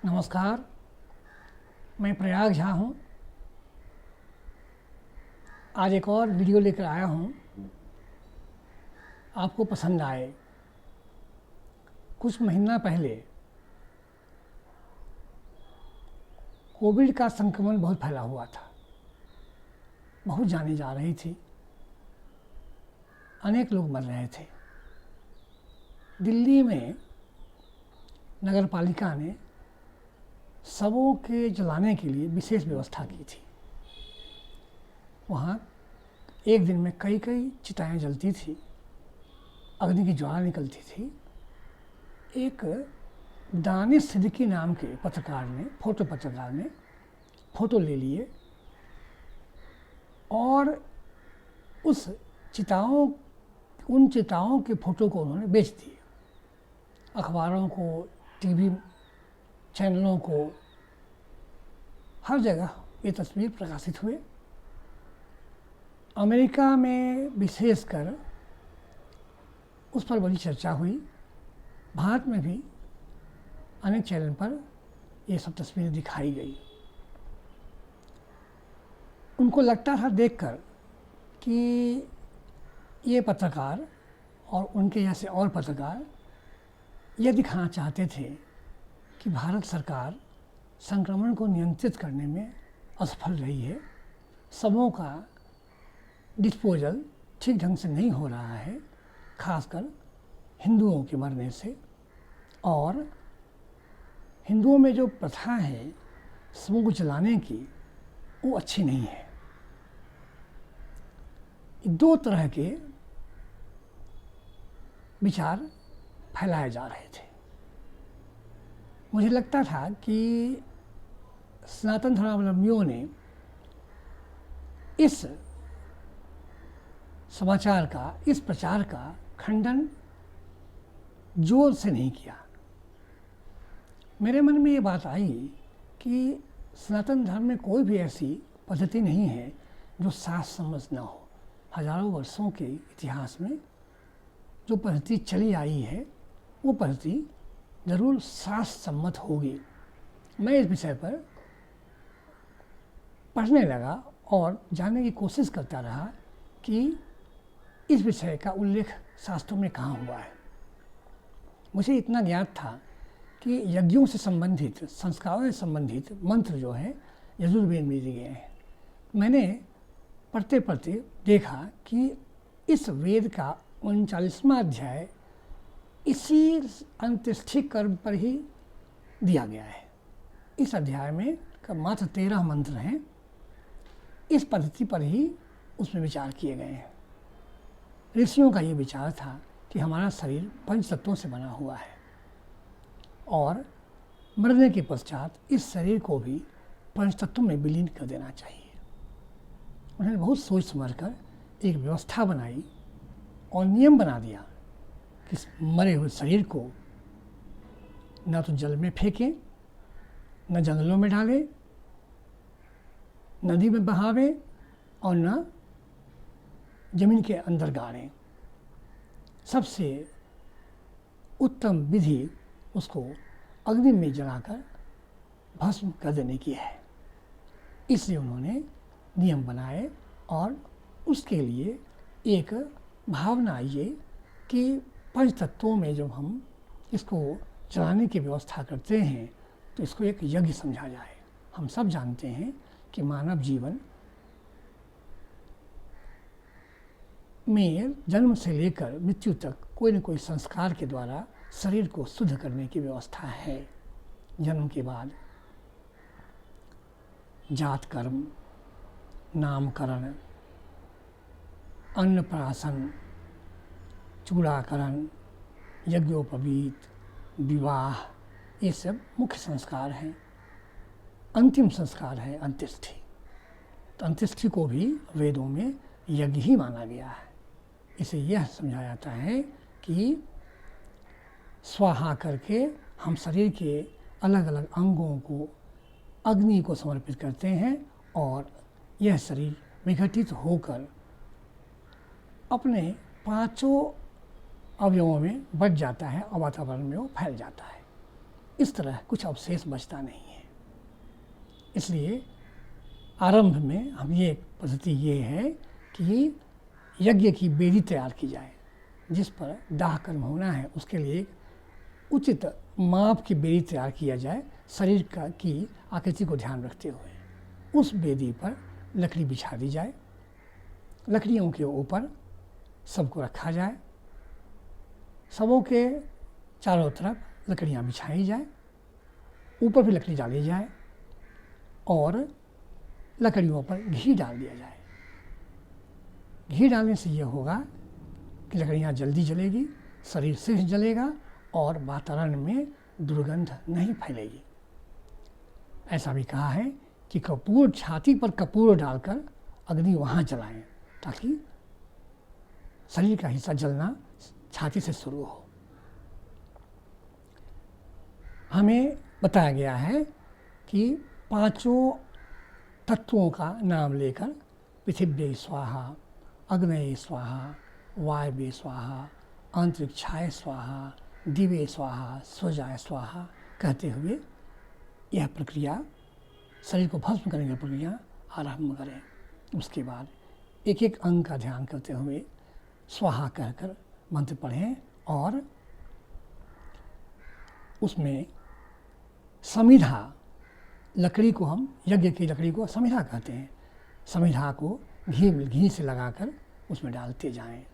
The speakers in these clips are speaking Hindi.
नमस्कार, मैं प्रयाग झा हूँ। आज एक और वीडियो लेकर आया हूँ, आपको पसंद आए। कुछ महीना पहले कोविड का संक्रमण बहुत फैला हुआ था, बहुत जाने जा रही थी, अनेक लोग मर रहे थे। दिल्ली में नगर पालिका ने शवों के जलाने के लिए विशेष व्यवस्था की थी। वहाँ एक दिन में कई कई चिताएं जलती थी, अग्नि की ज्वाला निकलती थी। एक दानिश सिद्दीकी नाम के पत्रकार ने फ़ोटो ले लिए और उन चिताओं के फ़ोटो को उन्होंने बेच दिए। अखबारों को, टीवी चैनलों को, हर जगह ये तस्वीर प्रकाशित हुए। अमेरिका में विशेषकर उस पर बड़ी चर्चा हुई। भारत में भी अनेक चैनल पर ये सब तस्वीरें दिखाई गई। उनको लगता था देखकर कि ये पत्रकार और उनके जैसे और पत्रकार ये दिखाना चाहते थे कि भारत सरकार संक्रमण को नियंत्रित करने में असफल रही है, शवों का डिस्पोजल ठीक ढंग से नहीं हो रहा है, खासकर हिंदुओं के मरने से। और हिंदुओं में जो प्रथा है शवों को जलाने की, वो अच्छी नहीं है। दो तरह के विचार फैलाए जा रहे थे। मुझे लगता था कि सनातन धर्मावलंबियों ने इस समाचार का, इस प्रचार का खंडन जोर से नहीं किया। मेरे मन में ये बात आई कि सनातन धर्म में कोई भी ऐसी पद्धति नहीं है जो शास्त्रसम्मत न हो। हजारों वर्षों के इतिहास में जो पद्धति चली आई है, वो पद्धति ज़रूर शास्त्र सम्मत होगी। मैं इस विषय पर पढ़ने लगा और जानने की कोशिश करता रहा कि इस विषय का उल्लेख शास्त्रों में कहाँ हुआ है। मुझे इतना ज्ञात था कि यज्ञों से संबंधित, संस्कारों से संबंधित मंत्र जो है यजुर्वेद में दिए गए हैं। मैंने पढ़ते पढ़ते देखा कि इस वेद का 39वां अध्याय इसी अंत्येष्टि कर्म पर ही दिया गया है। इस अध्याय में मात्र 13 मंत्र हैं। इस पद्धति पर ही उसमें विचार किए गए हैं। ऋषियों का ये विचार था कि हमारा शरीर पंच तत्वों से बना हुआ है और मरने के पश्चात इस शरीर को भी पंच तत्वों में विलीन कर देना चाहिए। उन्होंने बहुत सोच समझ कर एक व्यवस्था बनाई और नियम बना दिया कि मरे हुए शरीर को न तो जल में फेंकें, न जंगलों में डालें, नदी में बहावें और न जमीन के अंदर गाड़ें। सबसे उत्तम विधि उसको अग्नि में जलाकर भस्म कर देने की है। इसलिए उन्होंने नियम बनाए और उसके लिए एक भावना आई कि पंच तत्वों में जब हम इसको चलाने की व्यवस्था करते हैं तो इसको एक यज्ञ समझा जाए। हम सब जानते हैं कि मानव जीवन में जन्म से लेकर मृत्यु तक कोई न कोई संस्कार के द्वारा शरीर को शुद्ध करने की व्यवस्था है। जन्म के बाद जात कर्म, नामकरण, अन्नप्राशन, चूड़ाकरण, यज्ञोपवीत, विवाह, ये सब मुख्य संस्कार हैं। अंतिम संस्कार है अंत्येष्टि। तो अंत्येष्टि को भी वेदों में यज्ञ ही माना गया है। इसे यह समझा जाता है कि स्वाहा करके हम शरीर के अलग अलग अंगों को अग्नि को समर्पित करते हैं और यह शरीर विघटित होकर अपने 5 अवयवों में बच जाता है और वातावरण में वो फैल जाता है। इस तरह कुछ अवशेष बचता नहीं है। इसलिए आरंभ में हम ये पद्धति ये है कि यज्ञ की वेदी तैयार की जाए, जिस पर दाह कर्म होना है उसके लिए एक उचित माप की वेदी तैयार किया जाए, शरीर की आकृति को ध्यान रखते हुए। उस वेदी पर लकड़ी बिछा दी जाए, लकड़ियों के ऊपर सबको रखा जाए, सबों के चारों तरफ लकड़ियाँ बिछाई जाए, ऊपर भी लकड़ी डाली जाए और लकड़ियों पर घी डाल दिया जाए। घी डालने से ये होगा कि लकड़ियाँ जल्दी जलेगी, शरीर शीघ्र जलेगा और वातावरण में दुर्गंध नहीं फैलेगी। ऐसा भी कहा है कि कपूर, छाती पर कपूर डालकर अग्नि वहाँ जलाएं ताकि शरीर का हिस्सा जलना छाती से शुरू हो। हमें बताया गया है कि पांचों तत्वों का नाम लेकर पृथिव्यै स्वाहा, अग्नये स्वाहा, वायवे स्वाहा, अंतरिक्षाय स्वाहा, दिवे स्वाहा, स्वजाय स्वाहा कहते हुए यह प्रक्रिया, शरीर को भस्म करने की प्रक्रिया आरंभ करें। उसके बाद एक एक अंग का ध्यान करते हुए स्वाहा कहकर मंत्र पढ़ें और उसमें समिधा, लकड़ी को हम यज्ञ की लकड़ी को समिधा कहते हैं, समिधा को घी से लगाकर उसमें डालते जाएं।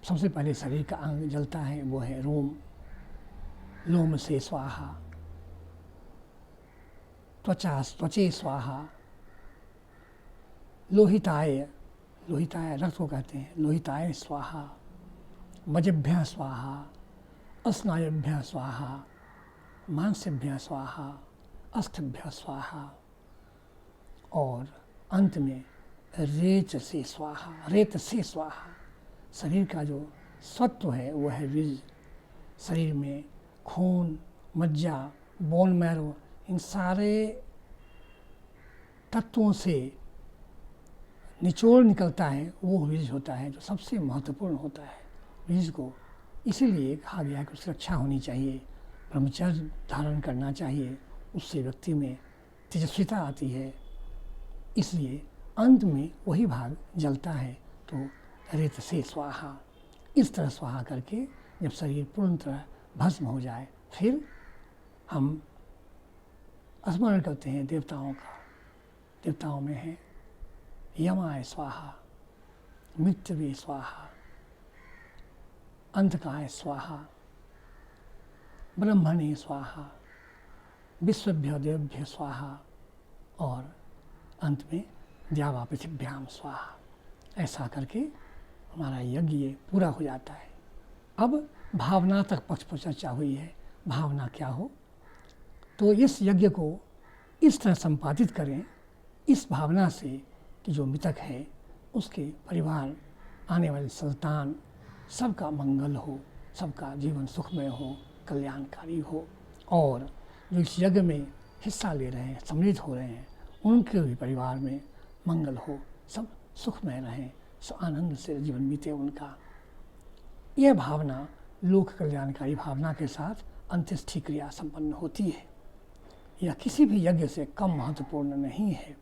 सबसे पहले शरीर का अंग जलता है वो है रोम, लोम से स्वाहा, त्वचे स्वाहा, लोहिताय, लोहिताय रक्त को कहते हैं, लोहिताय स्वाहा, मजभ्य स्वाहा, अस्नायुभ्य स्वाहा, मांसभ्य स्वाहा, अस्थिभ्य स्वाहा और अंत में रेत से स्वाहा, रेत से स्वाहा। शरीर का जो सत्व है वो है बीज। शरीर में खून, मज्जा, बोन मैरो, इन सारे तत्वों से निचोड़ निकलता है वो बीज होता है जो सबसे महत्वपूर्ण होता है। बीज को इसीलिए कहा गया है कि उसकी रक्षा होनी चाहिए, ब्रह्मचर्य धारण करना चाहिए, उससे व्यक्ति में तेजस्विता आती है। इसलिए अंत में वही भाग जलता है तो रेत से स्वाहा। इस तरह स्वाहा करके जब शरीर पूर्ण तरह भस्म हो जाए फिर हम स्मरण करते हैं देवताओं का। देवताओं में है यमाय स्वाहा, मृत्यवे स्वाहा, अंतकाय स्वाहा, ब्रह्मणे स्वाहा, विश्वभ्य देवभ्य स्वाहा और अंत में द्यावा पृथिव्याम स्वाहा। ऐसा करके हमारा यज्ञ पूरा हो जाता है। अब भावना तक पक्ष पर चर्चा हुई है। भावना क्या हो, तो इस यज्ञ को इस तरह संपादित करें, इस भावना से कि जो मृतक है उसके परिवार, आने वाले संतान, सबका मंगल हो, सबका जीवन सुखमय हो, कल्याणकारी हो और जो इस यज्ञ में हिस्सा ले रहे हैं, सम्मिलित हो रहे हैं, उनके भी परिवार में मंगल हो, सब सुखमय रहें, आनंद से जीवन बीते उनका। यह भावना लोक कल्याणकारी भावना के साथ अंत्येष्टि क्रिया संपन्न होती है। यह किसी भी यज्ञ से कम महत्वपूर्ण नहीं है।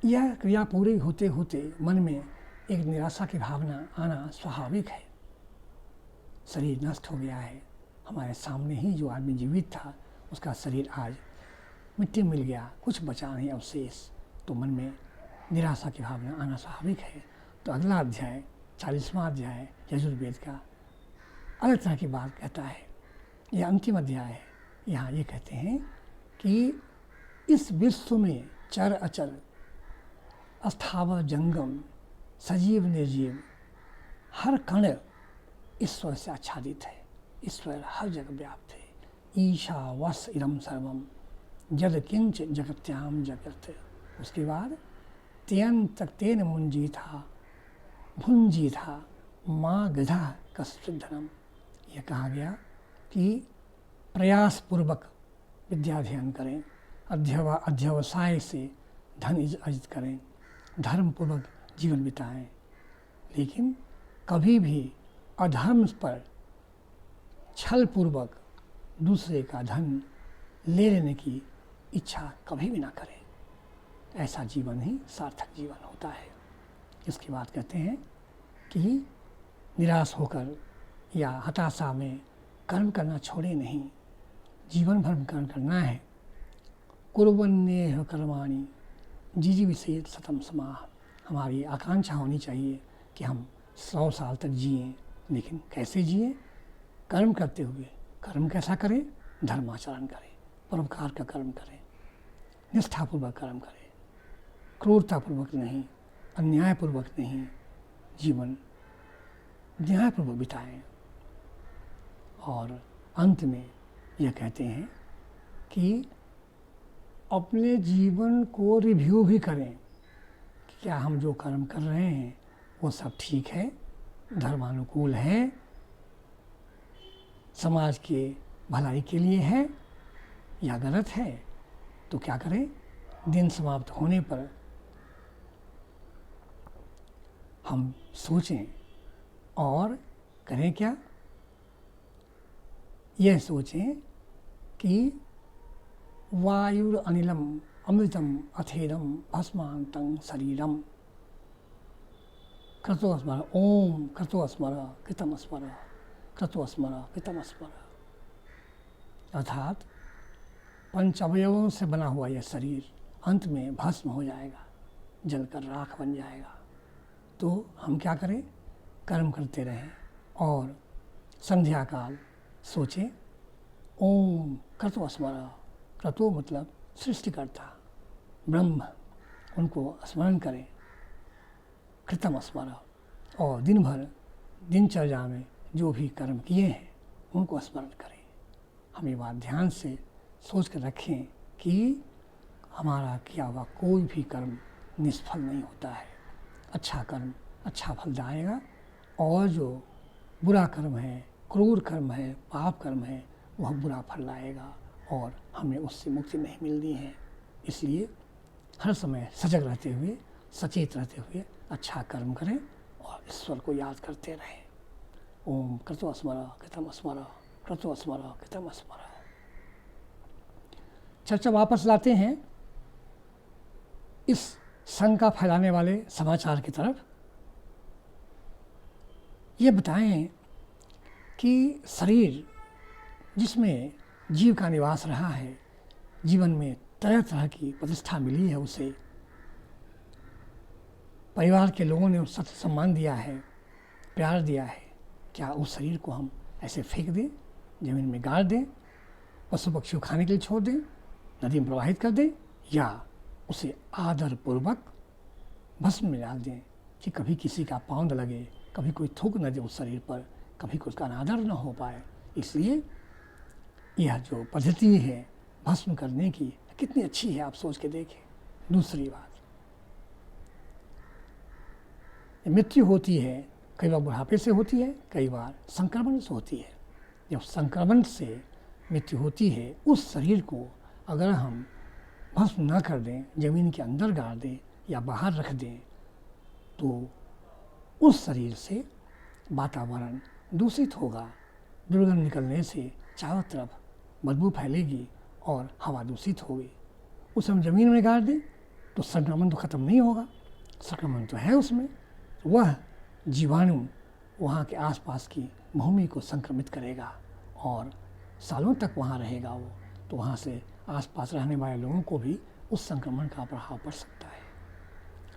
यह क्रिया पूरी होते होते मन में एक निराशा की भावना आना स्वाभाविक है। शरीर नष्ट हो गया है, हमारे सामने ही जो आदमी जीवित था उसका शरीर आज मिट्टी मिल गया, कुछ बचा नहीं अवशेष, तो मन में निराशा की भावना आना स्वाभाविक है। तो अगला अध्याय 40वां अध्याय यजुर्वेद का अलग तरह की बात कहता है। यह अंतिम अध्याय है। यहाँ ये कहते हैं कि इस विश्व में चर अचर, अस्थावर जंगम, सजीव निर्जीव, हर कण ईश्वर से आच्छादित है। ईश्वर हर जगह व्याप्त है। ईशा वस इदम सर्वम जद किंच जगत्याम जगत। उसके बाद त्यंत तेन मुंजी था भुंजी था माँ गधा कस्तुधनम। यह कहा गया कि प्रयास पूर्वक विद्याध्ययन करें, अध्यवसाय से धन अर्जित करें, धर्म पूर्वक जीवन बिताएं, लेकिन कभी भी अधर्म पर छल पूर्वक दूसरे का धन ले लेने की इच्छा कभी भी ना करें। ऐसा जीवन ही सार्थक जीवन होता है। इसके बाद कहते हैं कि निराश होकर या हताशा में कर्म करना छोड़े नहीं, जीवन भर कर्म करना है। कुर्वन्येह कर्माणि जिजीविषेत शतम समाह। हमारी आकांक्षा होनी चाहिए कि हम 100 साल तक जिएं, लेकिन कैसे जिएं? कर्म करते हुए। कर्म कैसा करें? धर्माचरण करें, परोपकार का कर्म करें, निष्ठापूर्वक कर्म करें, क्रूरतापूर्वक नहीं, अन्यायपूर्वक नहीं, जीवन न्यायपूर्वक बिताएं। और अंत में यह कहते हैं कि अपने जीवन को रिव्यू भी करें कि क्या हम जो कर्म कर रहे हैं वो सब ठीक है, धर्मानुकूल है, समाज के भलाई के लिए है या गलत है। तो क्या करें? दिन समाप्त होने पर हम सोचें और करें क्या? यह सोचें कि वायुर अनिलम अमृतम अथेरम भस्मांतं शरीरम क्रतो स्मर ओम क्रतो स्मर कृतम स्मर क्रतो स्मर कृतम स्मर। अर्थात पंच अवयवों से बना हुआ यह शरीर अंत में भस्म हो जाएगा, जलकर राख बन जाएगा। तो हम क्या करें? कर्म करते रहें और संध्या काल सोचें ओम क्रतो स्मर। क्रतो मतलब सृष्टिकर्ता ब्रह्म, उनको स्मरण करें। कृतम स्मर, और दिन भर दिनचर्या में जो भी कर्म किए हैं उनको स्मरण करें। हम ये बात ध्यान से सोच कर रखें कि हमारा किया हुआ कोई भी कर्म निष्फल नहीं होता है। अच्छा कर्म अच्छा फल जाएगा, और जो बुरा कर्म है, क्रूर कर्म है, पाप कर्म है, वह बुरा फल लाएगा और हमें उससे मुक्ति नहीं मिलनी है। इसलिए हर समय सजग रहते हुए, सचेत रहते हुए अच्छा कर्म करें और ईश्वर को याद करते रहें। ओम क्रतो स्मर कृतम स्मर क्रतो स्मर कृतम स्मर। चर्चा वापस लाते हैं इस शंका फैलाने वाले समाचार की तरफ। ये बताएं कि शरीर जिसमें जीव का निवास रहा है, जीवन में तरह तरह की प्रतिष्ठा मिली है, उसे परिवार के लोगों ने उस सम्मान दिया है, प्यार दिया है, क्या उस शरीर को हम ऐसे फेंक दें, जमीन में गाड़ दें, पशु पक्षियों खाने के लिए छोड़ दें, नदी में प्रवाहित कर दें, या उसे आदरपूर्वक भस्म में डाल दें कि कभी किसी का पाँव न लगे, कभी कोई थूक न दे उस शरीर पर, कभी कुछ का अनादर न हो पाए। इसलिए यह जो पद्धति है भस्म करने की कितनी अच्छी है, आप सोच के देखें। दूसरी बात, मृत्यु होती है, कई बार बुढ़ापे से होती है, कई बार संक्रमण से होती है। जब संक्रमण से मृत्यु होती है, उस शरीर को अगर हम भस्म न कर दें, जमीन के अंदर गाड़ दें या बाहर रख दें, तो उस शरीर से वातावरण दूषित होगा। दुर्गंध निकलने से चारों तरफ बदबू फैलेगी और हवा दूषित होगी। उसे हम जमीन में गाड़ दें तो संक्रमण तो खत्म नहीं होगा, संक्रमण तो है उसमें। वह जीवाणु वहाँ के आसपास की भूमि को संक्रमित करेगा और सालों तक वहाँ रहेगा वो, तो वहाँ से आसपास रहने वाले लोगों को भी उस संक्रमण का प्रभाव पड़ सकता है।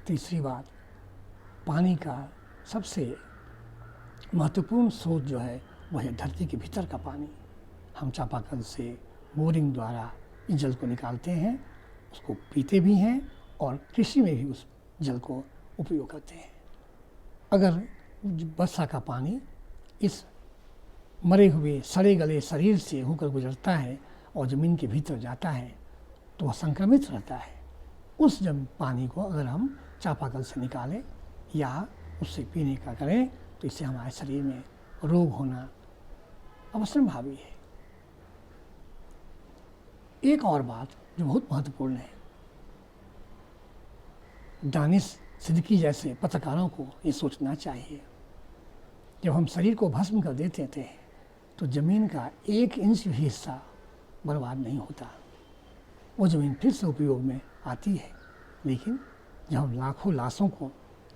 तीसरी बात, पानी का सबसे महत्वपूर्ण स्रोत जो है वह है धरती के भीतर का पानी। हम चापाकल से, बोरिंग द्वारा इस जल को निकालते हैं, उसको पीते भी हैं और कृषि में भी उस जल को उपयोग करते हैं। अगर वर्षा का पानी इस मरे हुए सड़े गले शरीर से होकर गुजरता है और ज़मीन के भीतर जाता है तो वह संक्रमित रहता है। उस जब पानी को अगर हम चापाकल से निकालें या उससे पीने का करें तो इससे हमारे शरीर में रोग होना अवश्यंभावी है। एक और बात जो बहुत महत्वपूर्ण है, दानिश सिद्दीकी जैसे पत्रकारों को ये सोचना चाहिए जब हम शरीर को भस्म कर देते थे तो ज़मीन का 1 इंच भी हिस्सा बर्बाद नहीं होता, वो ज़मीन फिर से उपयोग में आती है। लेकिन जब हम लाखों लाशों को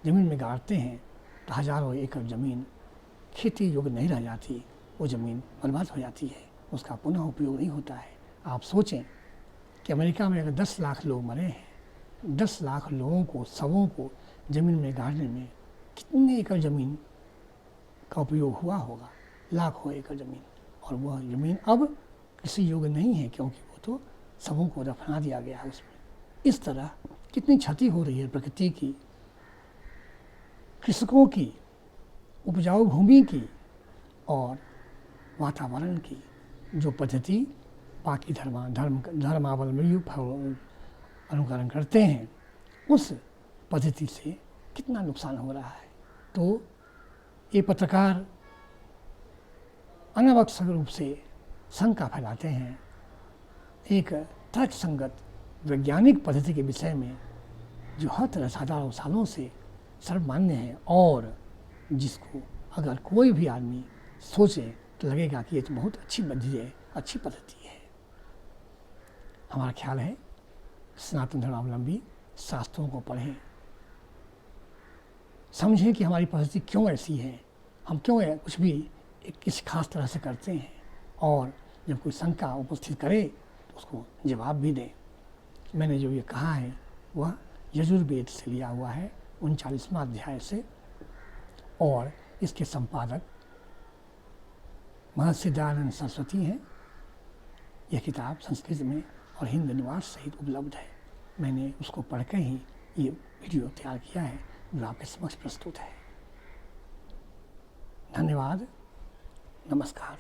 ज़मीन में गाड़ते हैं तो हज़ारों एकड़ ज़मीन खेती योग्य नहीं रह जाती, वो ज़मीन बर्बाद हो जाती है, उसका पुनः उपयोग नहीं होता है। आप सोचें कि अमेरिका में अगर 10 लाख लोग मरे हैं, 10 लाख लोगों को, शवों को ज़मीन में गाड़ने में कितने एकड़ ज़मीन का उपयोग हुआ होगा, लाखों एकड़ ज़मीन। और वह ज़मीन अब कृषि योग्य नहीं है क्योंकि वो तो शवों को दफना दिया गया है उसमें। इस तरह कितनी क्षति हो रही है प्रकृति की, कृषकों की, उपजाऊ भूमि की और वातावरण की। जो पद्धति बाकी धर्मावलंबी अनुकरण करते हैं, उस पद्धति से कितना नुकसान हो रहा है। तो ये पत्रकार अनावश्यक रूप से शंका फैलाते हैं एक तर्कसंगत वैज्ञानिक पद्धति के विषय में, जो हर तरह हजारों सालों से सर्वमान्य है और जिसको अगर कोई भी आदमी सोचे तो लगेगा कि ये तो बहुत अच्छी पद्धति है, अच्छी पद्धति है। हमारा ख्याल है सनातन धर्मावलंबी शास्त्रों को पढ़ें, समझें कि हमारी पद्धति क्यों ऐसी है, हम क्यों कुछ भी किसी खास तरह से करते हैं, और जब कोई शंका उपस्थित करे तो उसको जवाब भी दें। मैंने जो ये कहा है वह यजुर्वेद से लिया हुआ है, 39वां अध्याय से, और इसके संपादक महर्षि दयानंद सरस्वती हैं। यह किताब संस्कृत में और हिंदी अनुवाद सहित उपलब्ध है। मैंने उसको पढ़कर ही ये वीडियो तैयार किया है जो आपके समक्ष प्रस्तुत है। धन्यवाद, नमस्कार।